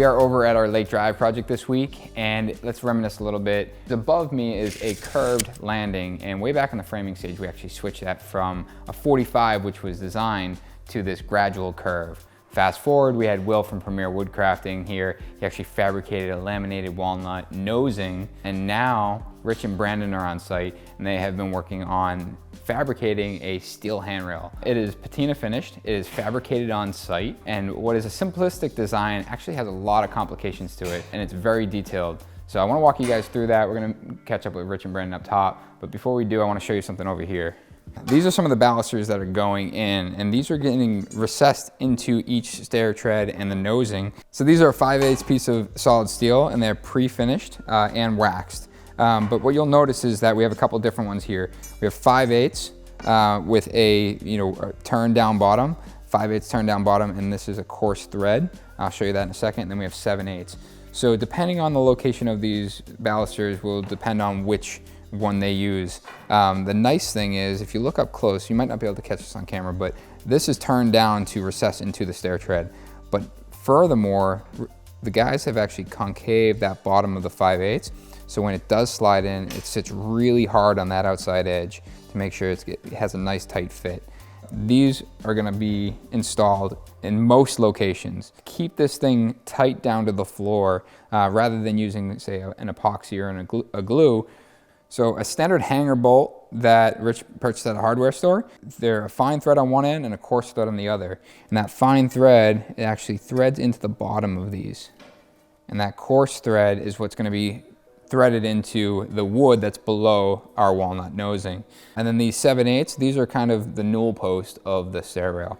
We are over at our Lake Drive project this week, and let's reminisce a little bit. Above me is a curved landing, and way back on the framing stage, we actually switched that from a 45, which was designed, to this gradual curve. Fast forward, we had Will from Premier Woodcrafting here. He actually fabricated a laminated walnut nosing, and now Rich and Brandon are on site, and they have been working on fabricating a steel handrail. It is patina finished, it is fabricated on site, and what is a simplistic design actually has a lot of complications to it, and it's very detailed. So I wanna walk you guys through that. We're gonna catch up with Rich and Brandon up top, but before we do, I wanna show you something over here. These are some of the balusters that are going in, and these are getting recessed into each stair tread and the nosing. So these are a 5/8 piece of solid steel, and they're pre-finished and waxed. But what you'll notice is that we have a couple different ones here. We have 5/8 with a turn down bottom, 5/8 turn down bottom, and this is a coarse thread. I'll show you that in a second. And then we have 7/8. So depending on the location of these balusters will depend on which one they use. The nice thing is, if you look up close, you might not be able to catch this on camera, but this is turned down to recess into the stair tread. But furthermore, the guys have actually concave that bottom of the 5/8. So when it does slide in, it sits really hard on that outside edge to make sure it has a nice tight fit. These are gonna be installed in most locations. Keep this thing tight down to the floor rather than using, say, an epoxy or a glue. So a standard hanger bolt that Rich purchased at a hardware store, they're a fine thread on one end and a coarse thread on the other. And that fine thread, it actually threads into the bottom of these. And that coarse thread is what's gonna be threaded into the wood that's below our walnut nosing. And then these 7/8, these are kind of the newel post of the stair rail.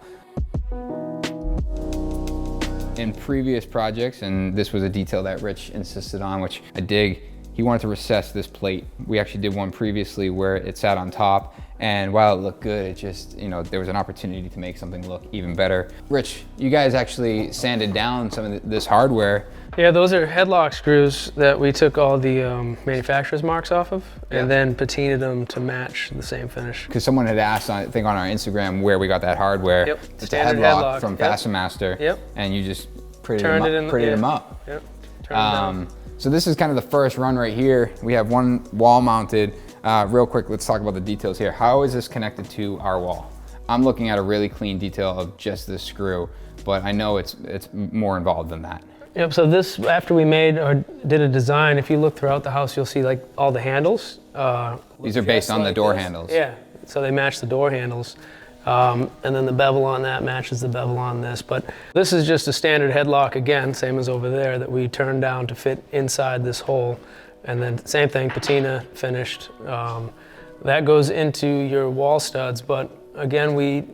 In previous projects, and this was a detail that Rich insisted on, which I dig, he wanted to recess this plate. We actually did one previously where it sat on top, and while it looked good, it just, there was an opportunity to make something look even better. Rich, you guys actually sanded down some of this hardware. Yeah, those are headlock screws that we took all the manufacturer's marks off of, and then patinaed them to match the same finish. Because someone had asked, I think on our Instagram, where we got that hardware. Yep. It's a headlock from Fastenmaster. Yep. And you just prettied them up. Yep. Turned them down. So this is kind of the first run right here. We have one wall mounted. Real quick, let's talk about the details here. How is this connected to our wall? I'm looking at a really clean detail of just this screw, but I know it's more involved than that. Yep, so this, after we made or did a design, if you look throughout the house, you'll see like all the handles. These are based on the door handles. Yeah, so they match the door handles. And then the bevel on that matches the bevel on this. But this is just a standard headlock, again, same as over there, that we turned down to fit inside this hole. And then same thing, patina finished. That goes into your wall studs, but again, we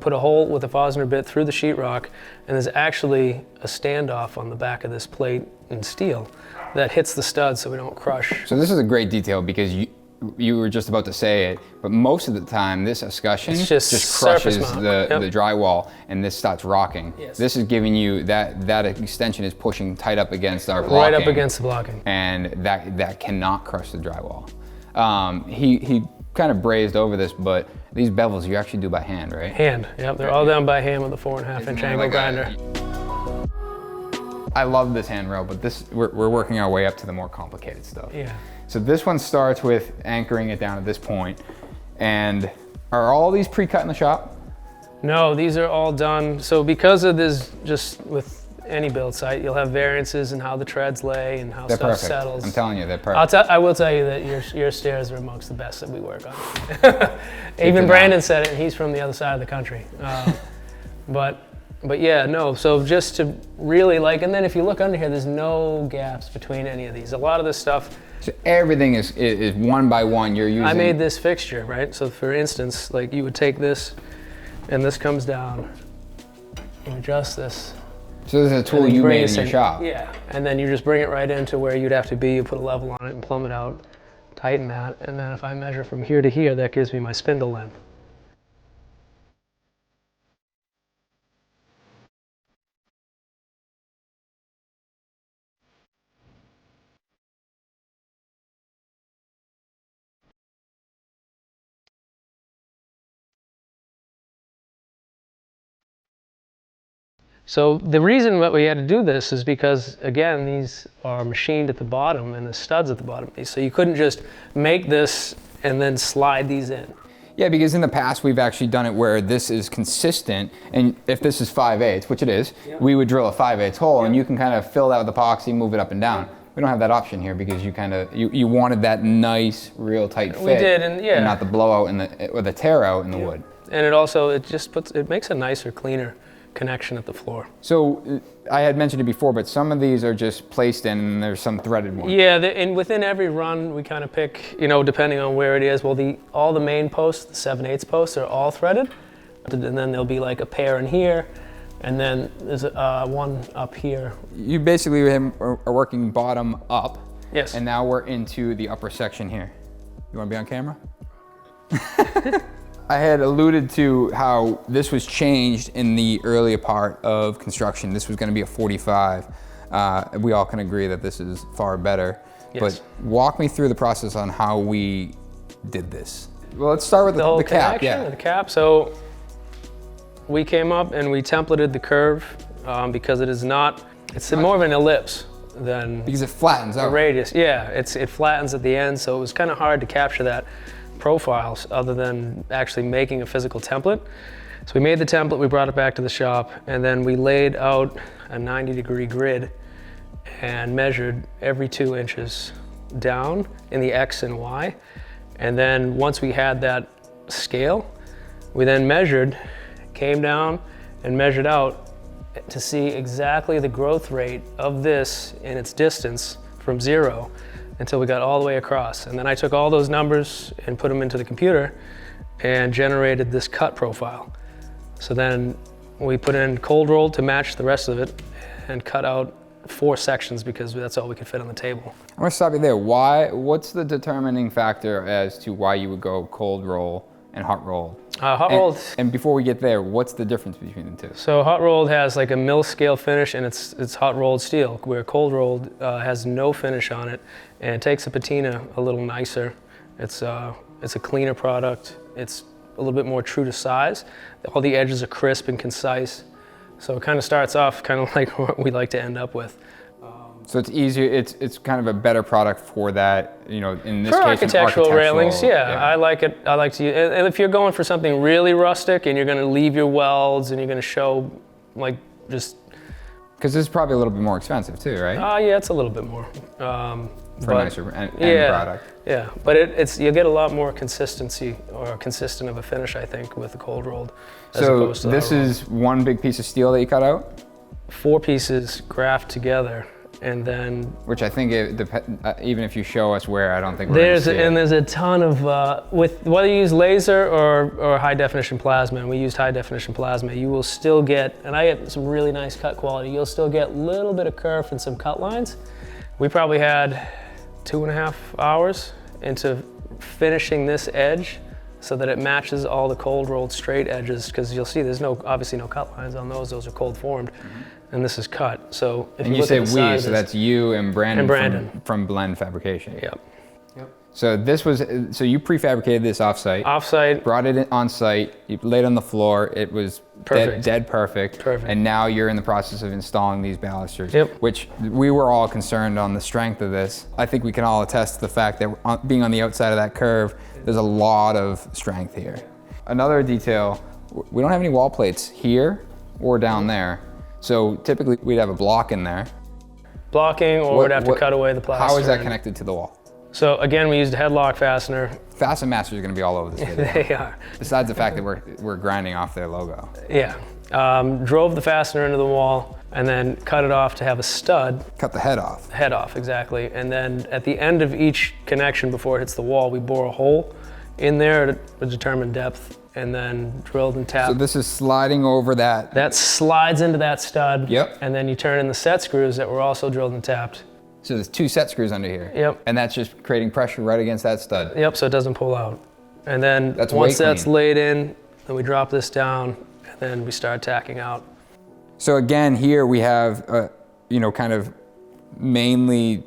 put a hole with a Fosner bit through the sheetrock, and there's actually a standoff on the back of this plate in steel that hits the studs so we don't crush. So this is a great detail because you were just about to say it, but most of the time this escutcheon just crushes the drywall and this starts rocking. Yes. This is giving you that extension is pushing tight up against our blocking. Right up against the blocking. And that cannot crush the drywall. He kind of brazed over this, but these bevels you actually do by hand, right? Hand, yep, they're all done by hand with a 4.5-inch angle grinder. I love this handrail, but we're working our way up to the more complicated stuff. Yeah. So this one starts with anchoring it down at this point. And are all these pre-cut in the shop? No, these are all done. So because of this, just with any build site, you'll have variances in how the treads lay and how stuff settles. I'm telling you, they're perfect. I will tell you that your stairs are amongst the best that we work on. Even Brandon said it, and he's from the other side of the country. But yeah, no, so just to really and then if you look under here, there's no gaps between any of these. A lot of this stuff. So everything is one by one you're using. I made this fixture, right? So for instance, you would take this, and this comes down, and adjust this. So this is a tool you made in your shop? Yeah, and then you just bring it right into where you'd have to be, you put a level on it and plumb it out, tighten that, and then if I measure from here to here, that gives me my spindle length. So the reason that we had to do this is because, again, these are machined at the bottom and the studs at the bottom. So you couldn't just make this and then slide these in. Yeah, because in the past we've actually done it where this is consistent, and if this is 5/8, which it is, we would drill a 5/8 hole, and you can kind of fill that with epoxy, move it up and down. We don't have that option here because you wanted that nice, real tight fit. We did, and not the blowout or the tear out in the wood. And it makes a nicer, cleaner connection at the floor. So I had mentioned it before, but some of these are just placed in, and there's some threaded ones. Yeah, and within every run, we kind of pick, depending on where it is. Well, all the main posts, the 7/8 posts, are all threaded, and then there'll be like a pair in here, and then there's one up here. You basically are working bottom up. Yes. And now we're into the upper section here. You want to be on camera? I had alluded to how this was changed in the earlier part of construction. This was going to be a 45. We all can agree that this is far better. Yes. But walk me through the process on how we did this. Well, let's start with the cap. The cap. So we came up and we templated the curve because it's more of an ellipse than because it flattens out. A radius. Yeah, it flattens at the end, so it was kind of hard to capture that profiles other than actually making a physical template. So we made the template, we brought it back to the shop, and then we laid out a 90-degree grid and measured every 2 inches down in the X and Y. And then once we had that scale, we then came down and measured out to see exactly the growth rate of this in its distance from 0 until we got all the way across. And then I took all those numbers and put them into the computer and generated this cut profile. So then we put in cold roll to match the rest of it and cut out 4 sections because that's all we could fit on the table. I'm gonna stop you there. What's the determining factor as to why you would go cold roll and hot rolled? Hot rolled. And before we get there, what's the difference between the two? So hot rolled has like a mill scale finish, and it's hot rolled steel, where cold rolled has no finish on it, and it takes the patina a little nicer. It's a cleaner product. It's a little bit more true to size. All the edges are crisp and concise. So it kind of starts off kind of like what we like to end up with. So it's easier, it's kind of a better product for that, in this for case, architectural railings, yeah. I like it. I like to use, and if you're going for something really rustic and you're going to leave your welds and you're going to show just. Because this is probably a little bit more expensive too, right? Yeah, it's a little bit more. For a nicer end product. Yeah, but you get a lot more consistency or consistent of a finish, I think, with the cold rolled. So this is one big piece of steel that you cut out? 4 pieces graphed together. And then, which I think even if you show us where, I don't think we're gonna see it. And there's a ton of with whether you use laser or high definition plasma, and we used high definition plasma, you will still get, and I get some really nice cut quality. You'll still get a little bit of curve and some cut lines. We probably had 2.5 hours into finishing this edge so that it matches all the cold rolled straight edges, because you'll see there's obviously no cut lines on those. Those are cold formed. Mm-hmm. And this is cut. So if you say we, so that's you and Brandon, from Blend Fabrication. Yep. So you prefabricated this offsite. Offsite. Brought it on site. You laid it on the floor. It was perfect. Dead perfect. Perfect. And now you're in the process of installing these balusters. Yep. Which we were all concerned on the strength of this. I think we can all attest to the fact that being on the outside of that curve, there's a lot of strength here. Another detail, we don't have any wall plates here or down there. So typically we'd have a block in there. Blocking, or we'd have to cut away the plaster. How is that connected to the wall? So again, we used a headlock fastener. Fasten Masters are going to be all over this video. They are. Besides the fact that we're grinding off their logo. Yeah. Drove the fastener into the wall and then cut it off to have a stud. Cut the head off. Head off, exactly. And then at the end of each connection before it hits the wall, we bore a hole in there to determine depth, and then drilled and tapped. So this is sliding over that. That slides into that stud. Yep. And then you turn in the set screws that were also drilled and tapped. So there's 2 set screws under here. Yep. And that's just creating pressure right against that stud. Yep, so it doesn't pull out. And then once that's laid in, then we drop this down, and then we start tacking out. So again, here we have, kind of mainly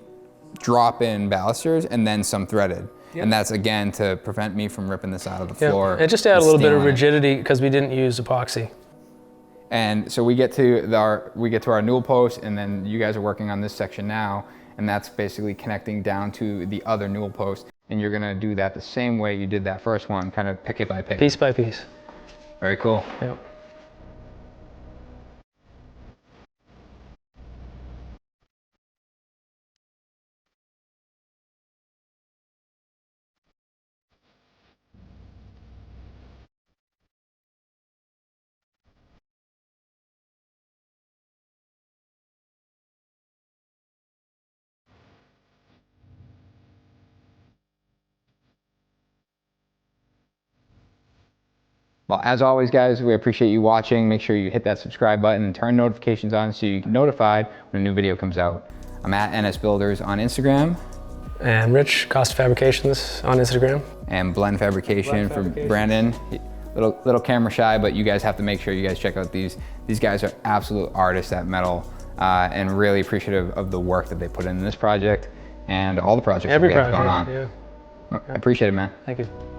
drop-in balusters and then some threaded. Yep. And that's, again, to prevent me from ripping this out of the floor. It just added a little bit of rigidity because we didn't use epoxy. And so we get to our newel post, and then you guys are working on this section now, and that's basically connecting down to the other newel post. And you're gonna do that the same way you did that first one, kind of pick it by pick. Piece by piece. Very cool. Yep. Well, as always, guys, we appreciate you watching. Make sure you hit that subscribe button and turn notifications on so you get notified when a new video comes out. I'm at NS Builders on Instagram. And Rich, Cost Fabrications on Instagram. And Blend Fabrication for Brandon. Little camera shy, but you guys have to make sure you guys check out these. These guys are absolute artists at metal, and really appreciative of the work that they put in this project and all the projects that we have going on. Yeah. I appreciate it, man. Thank you.